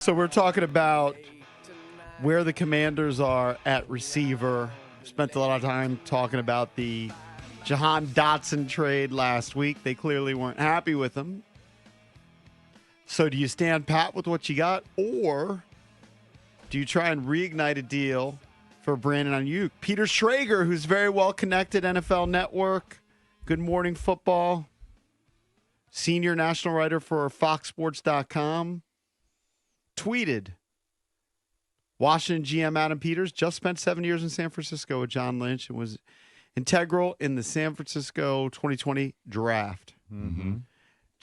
So we're talking about where the Commanders are at receiver. Spent a lot of time talking about the Jahan Dotson trade last week. They clearly weren't happy with him. So do you stand pat with what you got, or do you try and reignite a deal for Brandon Aiyuk? Peter Schrager, who's very well connected, NFL Network, Good Morning Football, senior national writer for FoxSports.com, tweeted, Washington GM Adam Peters just spent 7 years in San Francisco with John Lynch and was integral in the San Francisco 2020 draft. Mm-hmm.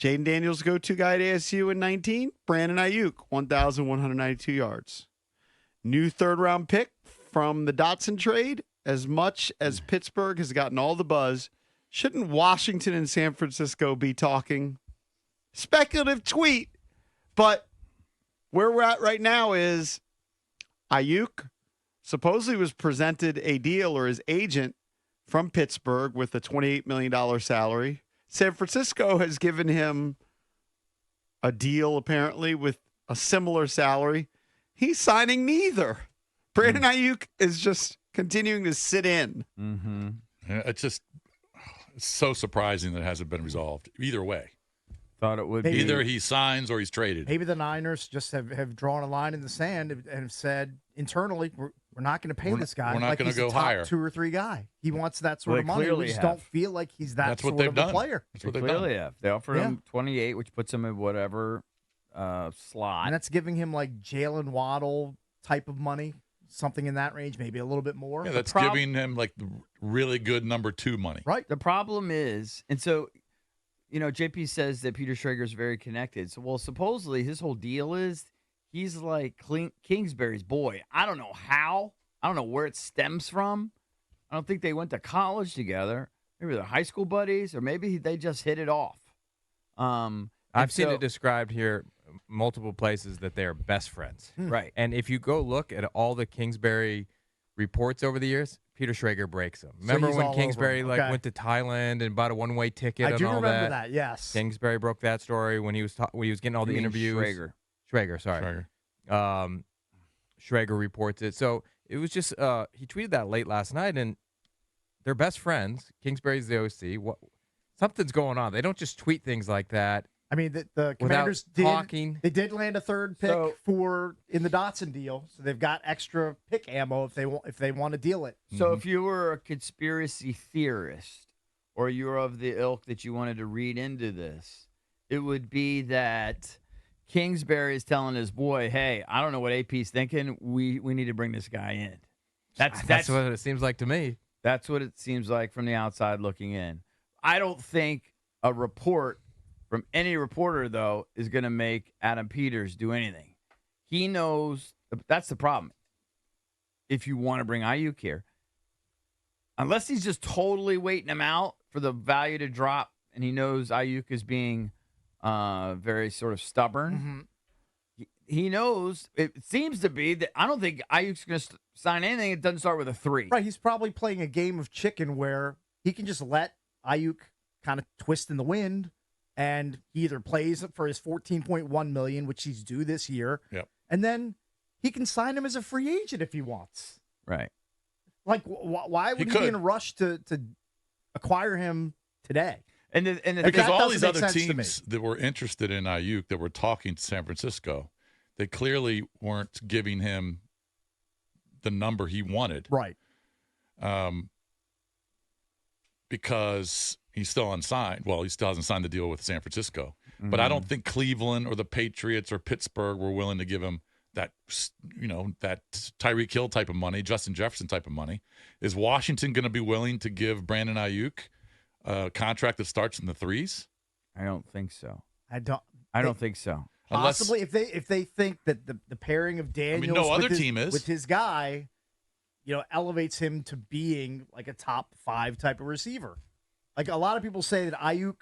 Jaden Daniels, go-to guy at ASU in 19. Brandon Aiyuk, 1,192 yards. New third-round pick from the Dotson trade. As much as Pittsburgh has gotten all the buzz, shouldn't Washington and San Francisco be talking? Speculative tweet, but where we're at right now is Aiyuk supposedly was presented a deal, or his agent from Pittsburgh, with a $28 million salary. San Francisco has given him a deal, apparently, with a similar salary. He's signing neither. Brandon Aiyuk is just continuing to sit in. Mm-hmm. Yeah, it's so surprising that it hasn't been resolved. Either way. Thought it would be. Either he signs or he's traded. Maybe the Niners just have drawn a line in the sand and have said internally, we're not going to pay this guy. We're not going to go higher. 2 or 3 guy. He wants that sort of money. We just don't feel like he's that sort of a player. That's what they clearly have. They offered him 28, which puts him in whatever slot. And that's giving him like Jalen Waddle type of money, something in that range, maybe a little bit more. Yeah, that's giving him like really good number 2 money. Right. The problem is, and so, JP says that Peter Schrager is very connected. So, well, supposedly his whole deal is he's like Kingsbury's boy. I don't know how. I don't know where it stems from. I don't think they went to college together. Maybe they're high school buddies, or maybe they just hit it off. I've seen it described here multiple places that they are best friends. Right. And if you go look at all the Kingsbury reports over the years, Peter Schrager breaks them. Remember when Kingsbury went to Thailand and bought a one-way ticket and all that? I do remember that, yes. Kingsbury broke that story when he was getting all the interviews. Schrager. Schrager reports it. So it was just he tweeted that late last night, and they're best friends. Kingsbury's the OC. Something's going on. They don't just tweet things like that. I mean, the Commanders did land a third pick in the Dotson deal, so they've got extra pick ammo if they want to deal it. So if you were a conspiracy theorist, or you're of the ilk that you wanted to read into this, it would be that Kingsbury is telling his boy, "Hey, I don't know what AP's thinking. We need to bring this guy in." That's what it seems like to me. That's what it seems like from the outside looking in. I don't think a report from any reporter, though, is going to make Adam Peters do anything. He knows that's the problem. If you want to bring Aiyuk here, unless he's just totally waiting him out for the value to drop, and he knows Aiyuk is being very sort of stubborn, he knows it seems to be that I don't think Ayuk's going to sign anything that doesn't start with a 3. Right, he's probably playing a game of chicken where he can just let Aiyuk kind of twist in the wind. And he either plays for his $14.1 million, which he's due this year, and then he can sign him as a free agent if he wants. Right. Like, why would he be in a rush to acquire him today? Because all these other teams that were interested in Aiyuk, that were talking to San Francisco, they clearly weren't giving him the number he wanted. Right. Because he's still unsigned. Well, he still hasn't signed the deal with San Francisco. But I don't think Cleveland or the Patriots or Pittsburgh were willing to give him that, that Tyreek Hill type of money, Justin Jefferson type of money. Is Washington going to be willing to give Brandon Aiyuk a contract that starts in the 3s? I don't think so. I don't think so. Possibly, if they think that the pairing of Daniels with his guy, elevates him to being like a top 5 type of receiver. Like, a lot of people say that Aiyuk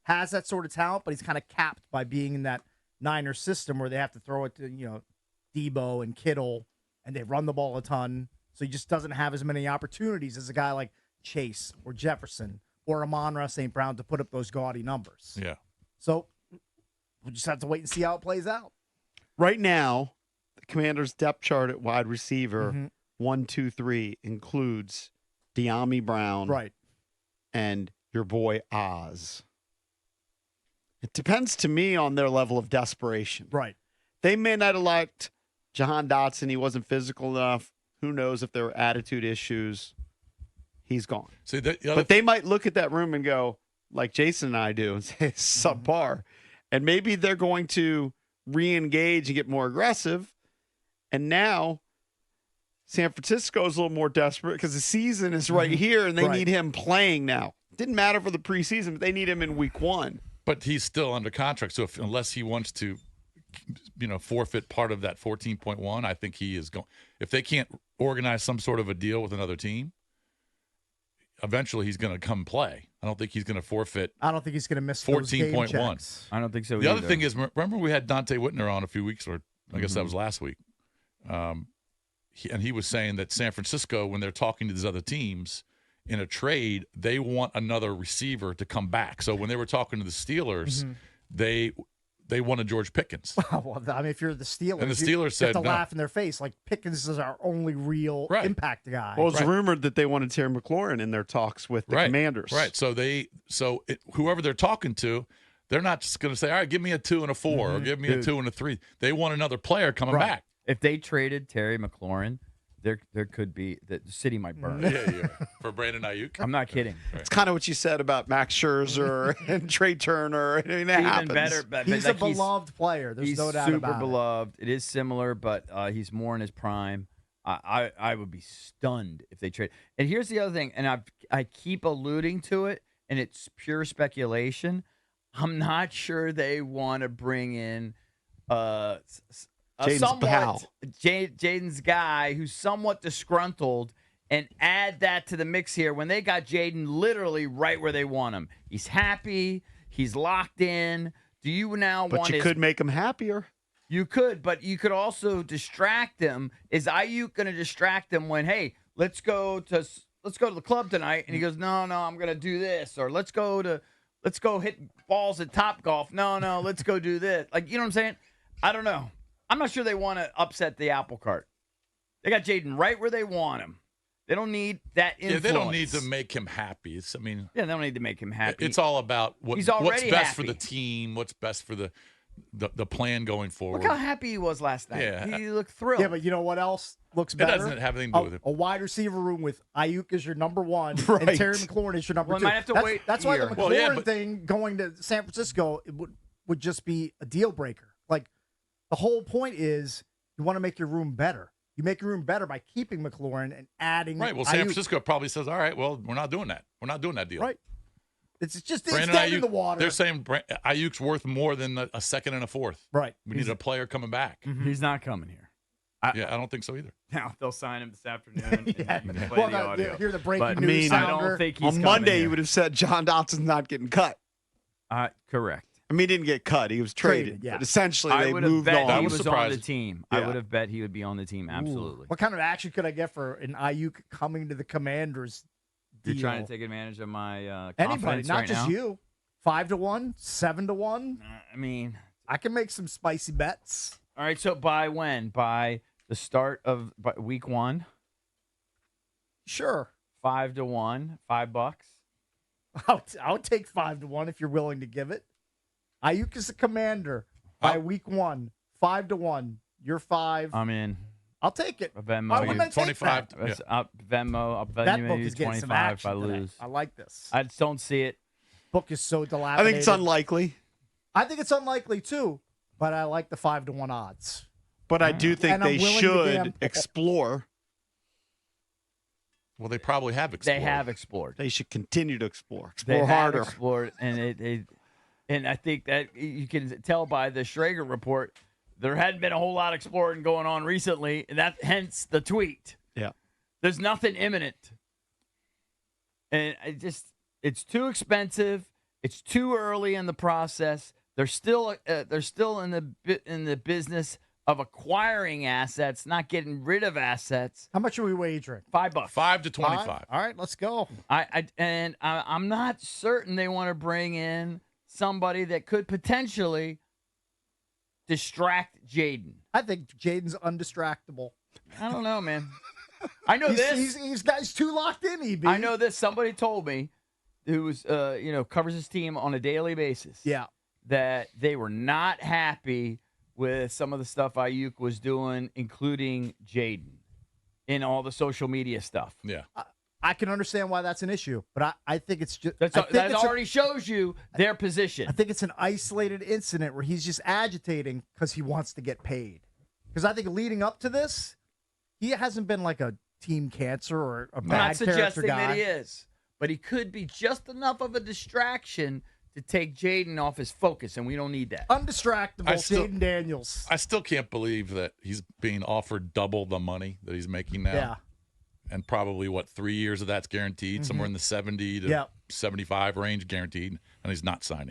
has that sort of talent, but he's kind of capped by being in that Niners system where they have to throw it to, Debo and Kittle, and they run the ball a ton. So he just doesn't have as many opportunities as a guy like Chase or Jefferson or Amon-Ra St. Brown to put up those gaudy numbers. Yeah. So we'll just have to wait and see how it plays out. Right now, the Commanders' depth chart at wide receiver, Mhm. 1, 2, 3, includes De'Ami Brown Right. and your boy Oz. It depends to me on their level of desperation. Right. They may not have liked Jahan Dotson. He wasn't physical enough. Who knows if there were attitude issues. He's gone. See, But they might look at that room and go, like Jason and I do, and say it's subpar. And maybe they're going to re-engage and get more aggressive. And now San Francisco's a little more desperate because the season is right here and they need him playing now. Didn't matter for the preseason, but they need him in week 1. But he's still under contract. So unless he wants to, forfeit part of that 14.1, I think he is going. If they can't organize some sort of a deal with another team, eventually he's going to come play. I don't think he's going to forfeit. I don't think he's going to miss 14.1. I don't think so. The either. other thing is, remember we had Dante Whitner on a few weeks, or I guess that was last week. He was saying that San Francisco, when they're talking to these other teams in a trade, they want another receiver to come back. So when they were talking to the Steelers, they wanted George Pickens. Well, I mean, if you're the Steelers, And the Steelers said you have to no. laugh in their face. Like, Pickens is our only real impact guy. Well, it's rumored that they wanted Terry McLaurin in their talks with the Commanders. Right. So whoever they're talking to, they're not just going to say, all right, give me a 2 and a 4 or give me a 2 and a 3. They want another player coming back. If they traded Terry McLaurin, there could be the city might burn. Yeah. For Brandon Aiyuk. I'm not kidding. It's kind of what you said about Max Scherzer and Trey Turner. I mean, that Even happens. better, but He's a beloved player. There's he's no doubt super about beloved. It is similar, but he's more in his prime. I would be stunned if they trade. And here's the other thing, and I keep alluding to it, and it's pure speculation. I'm not sure they want to bring in Jaden's guy who's somewhat disgruntled and add that to the mix here when they got Jaden literally right where they want him. He's happy. He's locked in. Do you now But want you could make him happier. You could, but you could also distract him. Is Aiyuk going to distract him when, hey, let's go to the club tonight? And he goes, no, I'm going to do this. Or let's go hit balls at Topgolf. No, let's go do this. Like, you know what I'm saying? I don't know. I'm not sure they want to upset the apple cart. They got Jaden right where they want him. They don't need that influence. Yeah, they don't need to make him happy. They don't need to make him happy. It's all about what's best happy for the team, what's best for the plan going forward. Look how happy he was last night. Yeah. He looked thrilled. Yeah, but you know what else looks better? It doesn't have anything to do with it. A wide receiver room with Aiyuk as your number 1 and Right. Terry McLaurin as your number 2. Might have to wait That's a why the year. McLaurin thing going to San Francisco would just be a deal breaker. Like, the whole point is you want to make your room better. You make your room better by keeping McLaurin and adding Right. Well, San Aiyuk. Francisco probably says, all right, well, we're not doing that. We're not doing that deal. Right. It's just Brandon dead in the Aiyuk, water. they're saying Ayuk's worth more than a second and a fourth. Right. We need a player coming back. He's not coming here. Yeah, I don't think so either. Now they'll sign him this afternoon. Yeah. and play Well, the audio. hear the breaking But news I sounder. don't think he's On coming Monday, here. you would have said John Dotson's not getting cut. Correct. I mean, he didn't get cut. He was traded. Yeah. But essentially, I they would have moved bet on. he was was on the surprised. team. I Yeah. would have bet he would be on the team. Absolutely. What kind of action could I get for an Ayuk coming to the Commanders deal? You're trying to take advantage of my Anybody, confidence not right just now? you. 5-1, 7-1. I mean, I can make some spicy bets. all right. So by when? By the start of week 1, Sure. 5-1, $5. I'll take 5-1 if you're willing to give it. Ayuk is the commander by week 1, 5-1. You're 5. I'm in. I'll take it. A Venmo. Why wouldn't I take 25. that? That's up Venmo. I'll bet That you book maybe is getting some 25 if I action today. lose. I like this. I just don't see it. Book is so I dilapidated. think it's unlikely, I think it's unlikely too, but I like the 5-1 odds. but I do think And I'm they willing to should gamble. explore. Well, they probably have explored. They have explored. They should continue to explore. They Explore have harder. explored, and I think that you can tell by the Schrager report there hadn't been a whole lot of exploring going on recently, and that hence the tweet. Yeah. There's nothing imminent, and it's too expensive. It's too early in the process. They're still in the business of acquiring assets, not getting rid of assets. How much are we wagering? $5. 5 to 25. All right, let's go. I'm not certain they want to bring in somebody that could potentially distract Jaden? I think Jaden's undistractable. I don't know, man. I know this. He's guys too locked in, EB. I know this. Somebody told me who was, covers his team on a daily basis. Yeah. That they were not happy with some of the stuff Aiyuk was doing, including Jaden, in all the social media stuff. Yeah. I can understand why that's an issue, but I think it's just that already shows you their position. I think it's an isolated incident where he's just agitating because he wants to get paid. Because I think leading up to this, he hasn't been like a team cancer or a bad character guy. I'm not suggesting that he is, but he could be just enough of a distraction to take Jaden off his focus, and we don't need that. Undistractable Jaden Daniels. I still can't believe that he's being offered double the money that he's making now. Yeah. And probably, 3 years of that's guaranteed, somewhere in the 70 to 75 range guaranteed, and he's not signing.